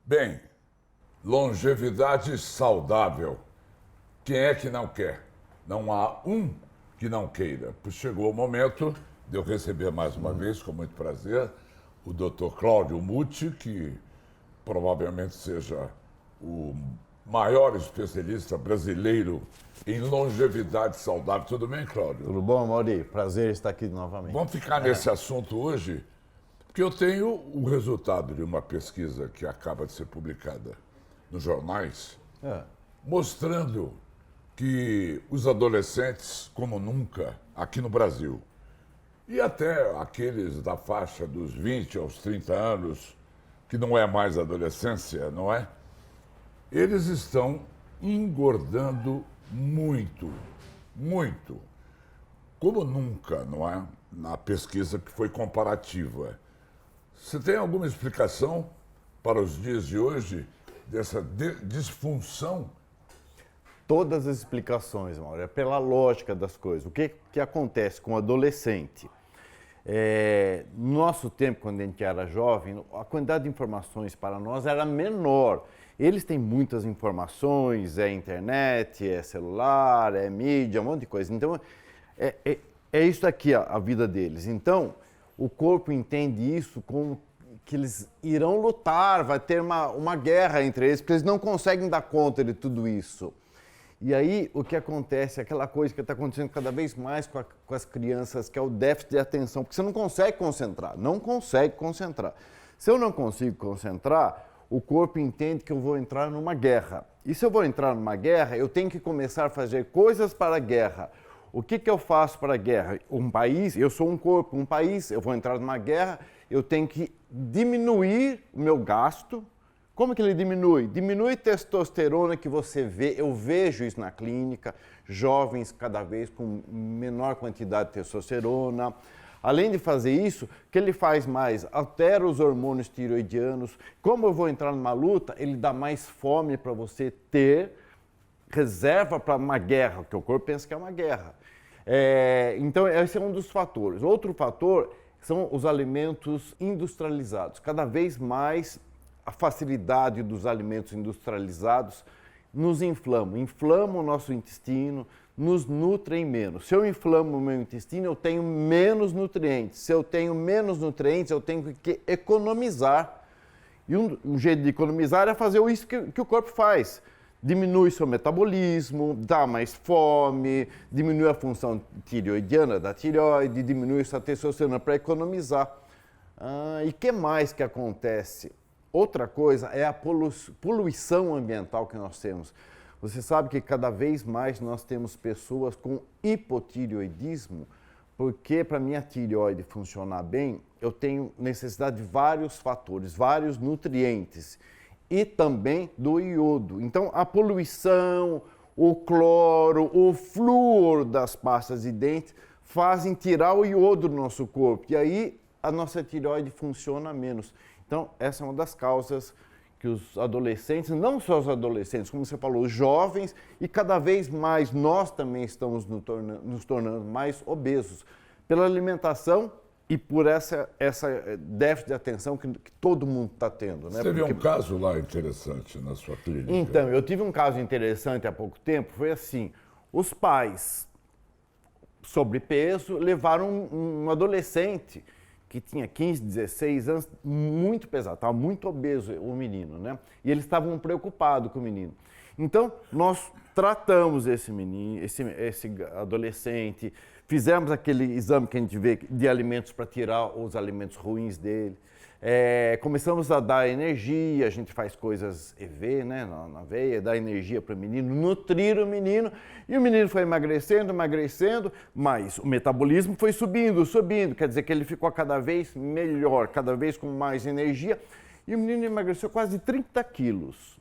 Bem, longevidade saudável. Quem é que não quer? Não há um que não queira. Pois chegou o momento de eu receber mais uma vez, com muito prazer, o Dr. Cláudio Muti, que provavelmente seja o maior especialista brasileiro em longevidade saudável. Tudo bem, Cláudio? Tudo bom, Mauri? Prazer estar aqui novamente. Vamos ficar nesse assunto hoje, porque eu tenho o resultado de uma pesquisa que acaba de ser publicada nos jornais, mostrando que os adolescentes, como nunca, aqui no Brasil, e até aqueles da faixa dos 20 aos 30 anos, que não é mais adolescência, não é? Eles estão engordando muito, muito. Como nunca, não é? Na pesquisa que foi comparativa. Você tem alguma explicação para os dias de hoje dessa disfunção? Todas as explicações, Mauro, é pela lógica das coisas. O que acontece com o adolescente? No nosso tempo, quando a gente era jovem, a quantidade de informações para nós era menor. Eles têm muitas informações, é internet, é celular, é mídia, um monte de coisa. Então, é isso aqui a vida deles. Então, o corpo entende isso como que eles irão lutar, vai ter uma guerra entre eles, porque eles não conseguem dar conta de tudo isso. E aí, o que acontece, aquela coisa que está acontecendo cada vez mais com as crianças, que é o déficit de atenção, porque você não consegue concentrar, não consegue concentrar. Se eu não consigo concentrar, o corpo entende que eu vou entrar numa guerra. E se eu vou entrar numa guerra, eu tenho que começar a fazer coisas para a guerra. O que eu faço para a guerra? Um país, eu sou um corpo, um país, eu vou entrar numa guerra, eu tenho que diminuir o meu gasto. Como que ele diminui? Diminui testosterona que você vê, eu vejo isso na clínica, jovens cada vez com menor quantidade de testosterona. Além de fazer isso, o que ele faz mais? Altera os hormônios tiroidianos. Como eu vou entrar numa luta, ele dá mais fome para você ter reserva para uma guerra, porque o corpo pensa que é uma guerra. Então, esse é um dos fatores. Outro fator são os alimentos industrializados. Cada vez mais a facilidade dos alimentos industrializados nos inflamam o nosso intestino, nos nutrem menos. Se eu inflamo o meu intestino, eu tenho menos nutrientes. Se eu tenho menos nutrientes, eu tenho que economizar. E um jeito de economizar é fazer isso que o corpo faz. Diminui seu metabolismo, dá mais fome, diminui a função tireoidiana da tireoide, diminui essa testosterona para economizar. E o que mais que acontece? Outra coisa é a poluição ambiental que nós temos. Você sabe que cada vez mais nós temos pessoas com hipotireoidismo, porque para minha tireoide funcionar bem, eu tenho necessidade de vários fatores, vários nutrientes e também do iodo. Então, a poluição, o cloro, o flúor das pastas de dente fazem tirar o iodo do nosso corpo e aí a nossa tireoide funciona menos. Então, essa é uma das causas que os adolescentes, não só os adolescentes, como você falou, os jovens, e cada vez mais nós também estamos nos tornando mais obesos pela alimentação e por essa déficit de atenção que todo mundo está tendo. Né? Você teve um caso lá interessante na sua clínica. Então, eu tive um caso interessante há pouco tempo, foi assim, os pais sobrepeso levaram um adolescente que tinha 15, 16 anos, muito pesado, estava muito obeso o menino, né? E eles estavam preocupados com o menino. Então, nós tratamos esse menino, esse adolescente, fizemos aquele exame que a gente vê de alimentos para tirar os alimentos ruins dele. Começamos a dar energia, a gente faz coisas EV, né, na veia, dar energia para o menino, nutrir o menino, e o menino foi emagrecendo, mas o metabolismo foi subindo, quer dizer que ele ficou cada vez melhor, cada vez com mais energia, e o menino emagreceu quase 30 quilos.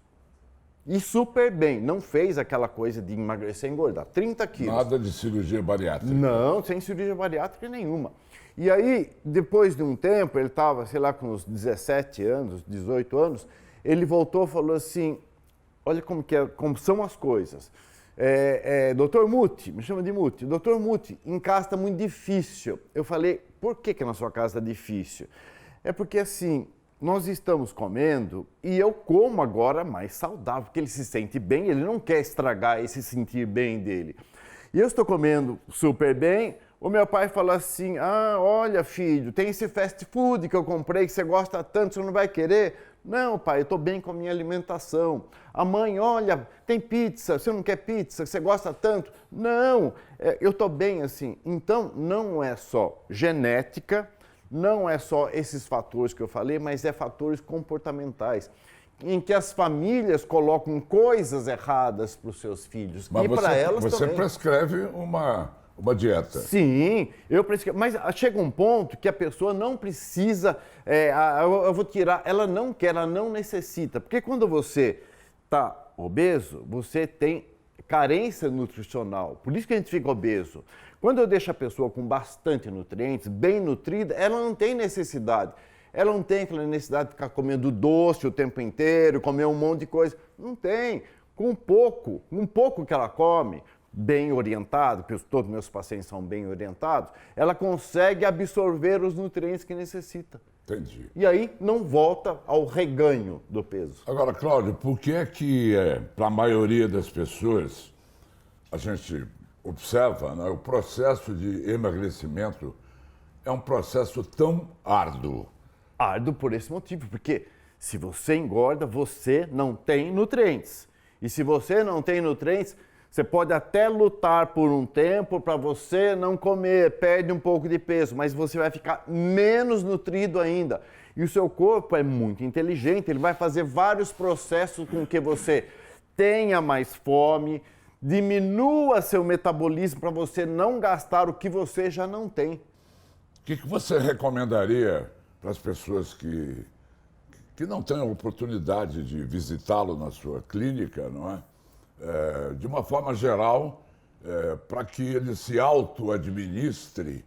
E super bem, não fez aquela coisa de emagrecer e engordar, 30 quilos. Nada de cirurgia bariátrica. Não, sem cirurgia bariátrica nenhuma. E aí, depois de um tempo, ele estava, sei lá, com uns 17 anos, 18 anos, ele voltou e falou assim, olha como são as coisas. Doutor Muti, me chama de Muti, doutor Muti, em casa está muito difícil. Eu falei, por que na sua casa está difícil? É porque assim, nós estamos comendo e eu como agora mais saudável, porque ele se sente bem, ele não quer estragar esse sentir bem dele. E eu estou comendo super bem, o meu pai fala assim, olha filho, tem esse fast food que eu comprei que você gosta tanto, você não vai querer? Não, pai, eu estou bem com a minha alimentação. A mãe, olha, tem pizza, você não quer pizza, você gosta tanto? Não, eu estou bem assim. Então, não é só genética, não é só esses fatores que eu falei, mas é fatores comportamentais, em que as famílias colocam coisas erradas para os seus filhos. Mas e para elas você também. prescreve uma dieta. Sim, eu prescrevo. Mas chega um ponto que a pessoa não precisa, eu vou tirar, ela não quer, ela não necessita. Porque quando você está obeso, você tem carência nutricional. Por isso que a gente fica obeso. Quando eu deixo a pessoa com bastante nutrientes, bem nutrida, ela não tem necessidade. Ela não tem aquela necessidade de ficar comendo doce o tempo inteiro, comer um monte de coisa. Não tem. Com um pouco que ela come, bem orientado, porque todos meus pacientes são bem orientados, ela consegue absorver os nutrientes que necessita. Entendi. E aí não volta ao reganho do peso. Agora, Cláudio, por que é que, para a maioria das pessoas, a gente observa, né, o processo de emagrecimento é um processo tão árduo? Árduo por esse motivo, porque se você engorda, você não tem nutrientes. E se você não tem nutrientes, você pode até lutar por um tempo para você não comer, perde um pouco de peso, mas você vai ficar menos nutrido ainda. E o seu corpo é muito inteligente, ele vai fazer vários processos com que você tenha mais fome, diminua seu metabolismo para você não gastar o que você já não tem. O que você recomendaria para as pessoas que não têm a oportunidade de visitá-lo na sua clínica, não é? De uma forma geral, para que ele se auto-administre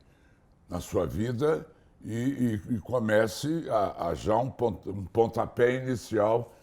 na sua vida e comece a já um pontapé inicial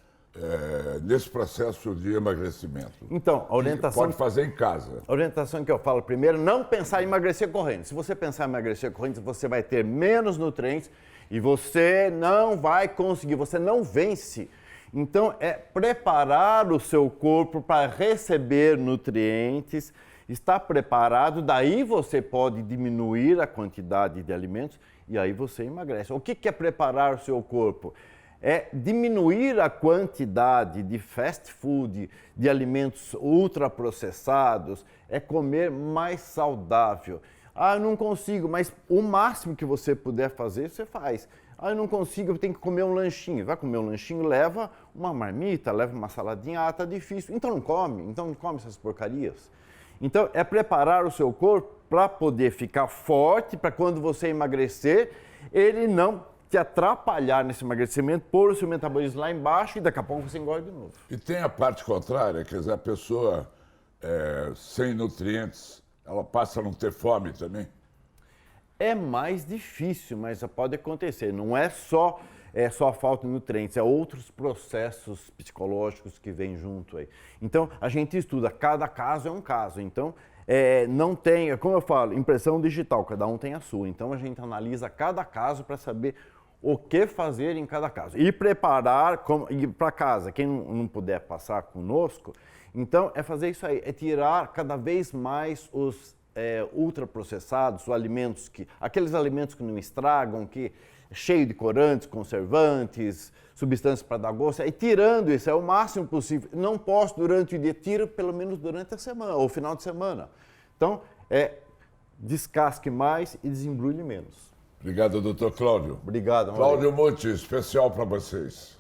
nesse processo de emagrecimento. Então, a orientação... Pode fazer em casa. A orientação que eu falo primeiro, não pensar em emagrecer correndo. Se você pensar em emagrecer correndo, você vai ter menos nutrientes e você não vai conseguir, você não vence. Então, é preparar o seu corpo para receber nutrientes, estar preparado, daí você pode diminuir a quantidade de alimentos e aí você emagrece. O que é preparar o seu corpo? É diminuir a quantidade de fast food, de alimentos ultraprocessados, é comer mais saudável. Eu não consigo, mas o máximo que você puder fazer, você faz. Eu não consigo, eu tenho que comer um lanchinho. Vai comer um lanchinho, leva uma marmita, leva uma saladinha, tá difícil. Então não come essas porcarias. Então é preparar o seu corpo para poder ficar forte, para quando você emagrecer, ele não te atrapalhar nesse emagrecimento, pôr o seu metabolismo lá embaixo e daqui a pouco você engorda de novo. E tem a parte contrária, quer dizer, a pessoa sem nutrientes, ela passa a não ter fome também? É mais difícil, mas pode acontecer. Não é só a falta de nutrientes, é outros processos psicológicos que vêm junto aí. Então, a gente estuda, cada caso é um caso. Então, não tem, como eu falo, impressão digital, cada um tem a sua. Então, a gente analisa cada caso para saber o que fazer em cada caso. E preparar ir para casa. Quem não puder passar conosco, então é fazer isso aí, é tirar cada vez mais os ultraprocessados, aqueles alimentos que não estragam, que é cheio de corantes, conservantes, substâncias para dar gosto, e tirando isso, é o máximo possível. Não posso durante o dia, tiro pelo menos durante a semana, ou final de semana. Então, descasque mais e desembrulhe menos. Obrigado, doutor Cláudio. Obrigado, Cláudio Muti, especial para vocês.